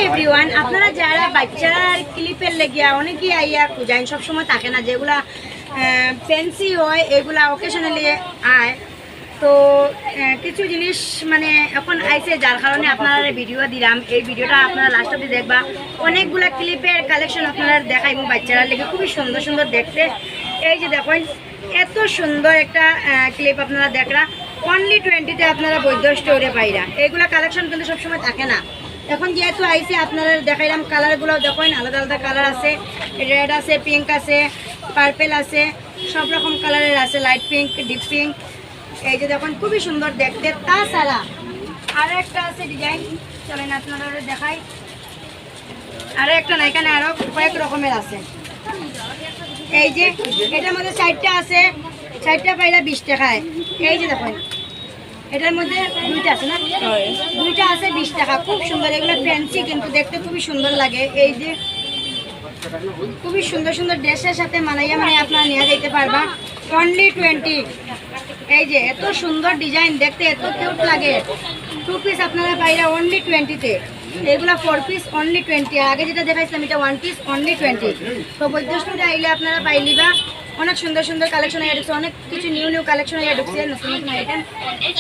Everyone, আপনারা যারা বাচ্চার ক্লিপের লেগিয়া অনেকেই আইয়া খুঁজাইন, সবসময় থাকে না, যেগুলা ফ্যান্সি হয় এগুলা অকেশনালি আয়। তো কিছু জিনিস মানে এখন আইছে, যার কারণে আপনারা ভিডিও দিলাম। এই ভিডিওটা আপনারা লাস্ট অব্দি দেখবা। অনেকগুলা ক্লিপের কালেকশন আপনারা দেখাইব বাচ্চারা লেগে, খুবই সুন্দর সুন্দর দেখতে। এই যে দেখেন, এত সুন্দর একটা ক্লিপ আপনারা দেখরা অনলি 20-তে আপনারা বৈধ স্টোরে পাইরা। এইগুলা কালেকশন কিন্তু সবসময় থাকে না। এখন যেহেতু আইসে আপনারা দেখাইলাম, কালারগুলো দেখেন, আলাদা আলাদা কালার আছে, রেড আছে, পিঙ্ক আছে, পার্পেল আছে, সব রকম কালারের আছে, লাইট পিঙ্ক, ডিপ পিঙ্ক। এই যে দেখুন, খুবই সুন্দর দেখতে। তাছাড়া আরও একটা আছে ডিজাইন, চলেন আপনারা দেখাই। আরও একটা না, এখানে আরও কয়েক রকমের আছে। এই যে এটার মধ্যে 4টা আছে, 4টা পাইলা 20 টাকায়। এই যে দেখুন, এটার মধ্যে 2টা আছে না, 2টা আছে 20 টাকা। খুব সুন্দর, এগুলো ফ্যান্সি কিন্তু দেখতে খুবই সুন্দর লাগে। এই যে খুবই সুন্দর সুন্দর ড্রেসের সাথে মানাইয়া আপনারা নিয়ে যেতে পারবা অনলি 20। এই যে এত সুন্দর ডিজাইন, দেখতে এত কিউট লাগে। 2 পিস আপনারা পাইরা অনলি 20-তে। এগুলা 4 পিস অনলি 20। আগে যেটা দেখাইছিলাম এটা 1 পিস অনলি 20। তো বৈদ্যস্টুডে আইলে আপনারা পাইলিবা। অনেক সুন্দর সুন্দর কালেকশন হয়ে ঢুকছে, অনেক কিছু নিউ নিউ কালেকশন হয়ে ঢুকছে, নতুন নতুন আইটেম।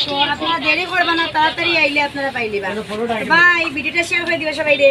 তো আপনারা দেরি করবা না, তাড়াতাড়ি আইলে আপনারা পাইলিবা। বাই, ভিডিওটা শেয়ার করে দিবা সবাই রে।